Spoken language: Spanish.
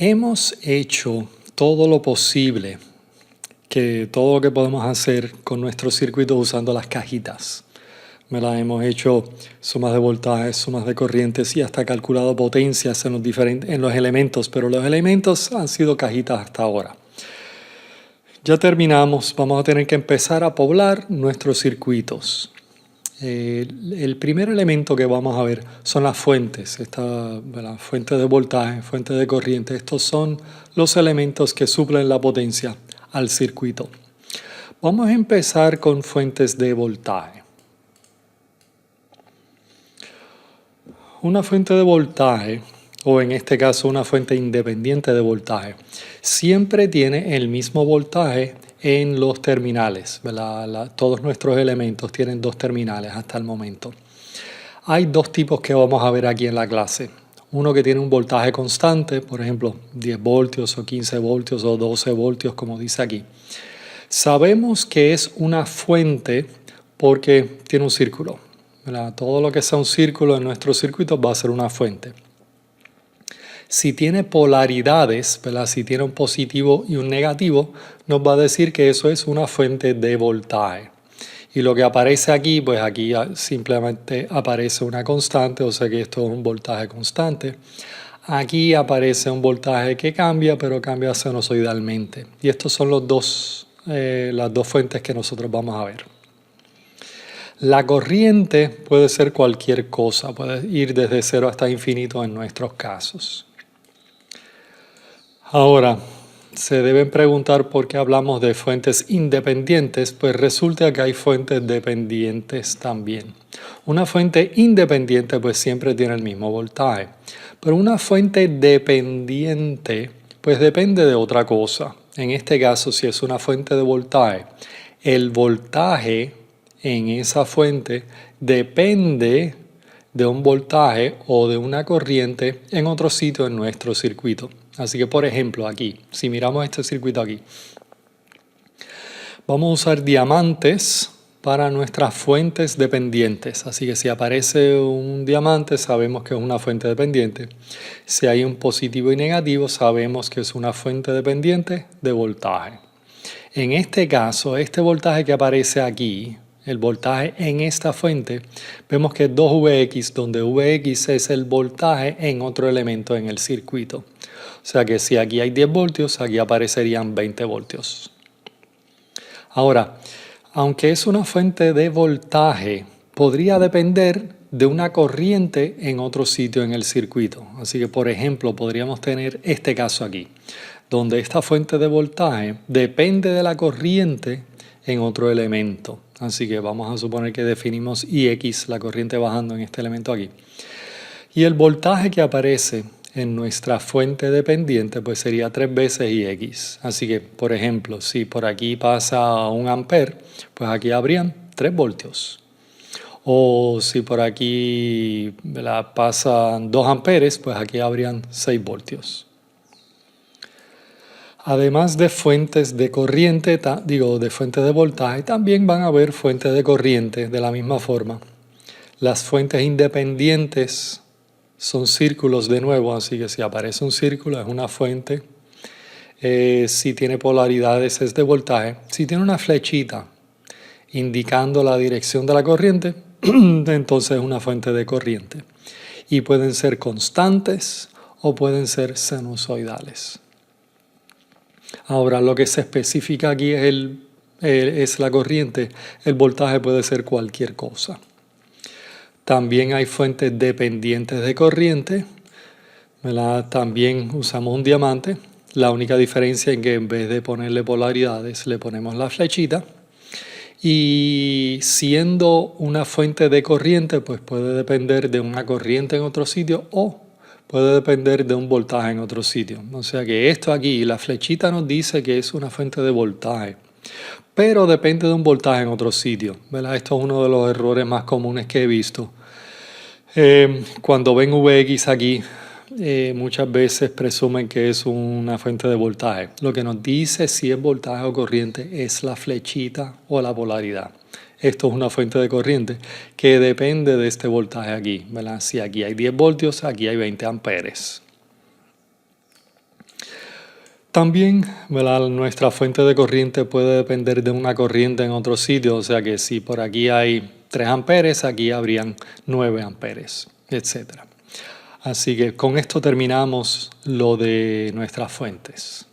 Hemos hecho todo lo posible, todo lo que podemos hacer con nuestros circuitos usando las cajitas. Hemos hecho sumas de voltajes, sumas de corrientes y hasta calculado potencias en los elementos, pero los elementos han sido cajitas hasta ahora. Ya terminamos, vamos a tener que empezar a poblar nuestros circuitos. El primer elemento que vamos a ver son las fuentes, fuente de voltaje, fuente de corriente. Estos son los elementos que suplen la potencia al circuito. Vamos a empezar con fuentes de voltaje. Una fuente de voltaje, o en este caso una fuente independiente de voltaje, siempre tiene el mismo voltaje en los terminales. Todos nuestros elementos tienen dos terminales hasta el momento. Hay dos tipos que vamos a ver aquí en la clase. Uno que tiene un voltaje constante, por ejemplo 10 voltios o 15 voltios o 12 voltios como dice aquí. Sabemos que es una fuente porque tiene un círculo. Todo lo que sea un círculo en nuestro circuito va a ser una fuente. Si tiene polaridades, si tiene un positivo y un negativo, nos va a decir que eso es una fuente de voltaje. Y lo que aparece aquí, pues aquí simplemente aparece una constante, o sea que esto es un voltaje constante. Aquí aparece un voltaje que cambia, pero cambia sinusoidalmente. Y estos son las dos fuentes que nosotros vamos a ver. La corriente puede ser cualquier cosa, puede ir desde 0 hasta infinito en nuestros casos. Ahora, se deben preguntar por qué hablamos de fuentes independientes, pues resulta que hay fuentes dependientes también. Una fuente independiente pues siempre tiene el mismo voltaje, pero una fuente dependiente pues depende de otra cosa. En este caso, si es una fuente de voltaje, el voltaje en esa fuente depende de un voltaje o de una corriente en otro sitio en nuestro circuito. Así que, por ejemplo, aquí, si miramos este circuito aquí, vamos a usar diamantes para nuestras fuentes dependientes. Así que si aparece un diamante, sabemos que es una fuente dependiente. Si hay un positivo y negativo, sabemos que es una fuente dependiente de voltaje. En este caso, este voltaje que aparece aquí, el voltaje en esta fuente, vemos que es 2Vx, donde Vx es el voltaje en otro elemento en el circuito. O sea que si aquí hay 10 voltios, aquí aparecerían 20 voltios. Ahora, aunque es una fuente de voltaje, podría depender de una corriente en otro sitio en el circuito. Así que, por ejemplo, podríamos tener este caso aquí, donde esta fuente de voltaje depende de la corriente en otro elemento. Así que vamos a suponer que definimos Ix, la corriente bajando en este elemento aquí. Y el voltaje que aparece en nuestra fuente dependiente pues sería 3 veces Ix. Así que, por ejemplo, si por aquí pasa 1 amper, pues aquí habrían 3 voltios. O si por aquí pasan 2 amperes, pues aquí habrían 6 voltios. Además de fuentes de corriente, de fuentes de voltaje, también van a haber fuentes de corriente de la misma forma. Las fuentes independientes son círculos de nuevo, así que si aparece un círculo es una fuente. Si tiene polaridades es de voltaje. Si tiene una flechita indicando la dirección de la corriente, entonces es una fuente de corriente. Y pueden ser constantes o pueden ser sinusoidales. Ahora, lo que se especifica aquí es la corriente. El voltaje puede ser cualquier cosa. También hay fuentes dependientes de corriente. También usamos un diamante. La única diferencia es que en vez de ponerle polaridades, le ponemos la flechita. Y siendo una fuente de corriente, pues puede depender de una corriente en otro sitio o puede depender de un voltaje en otro sitio. O sea que esto aquí, la flechita nos dice que es una fuente de voltaje, pero depende de un voltaje en otro sitio. Esto es uno de los errores más comunes que he visto. Cuando ven Vx aquí, muchas veces presumen que es una fuente de voltaje. Lo que nos dice si es voltaje o corriente es la flechita o la polaridad. Esto es una fuente de corriente que depende de este voltaje aquí. Si aquí hay 10 voltios, aquí hay 20 amperes. También, ¿verdad? Nuestra fuente de corriente puede depender de una corriente en otro sitio, o sea que si por aquí hay 3 amperes, aquí habrían 9 amperes, etc. Así que con esto terminamos lo de nuestras fuentes.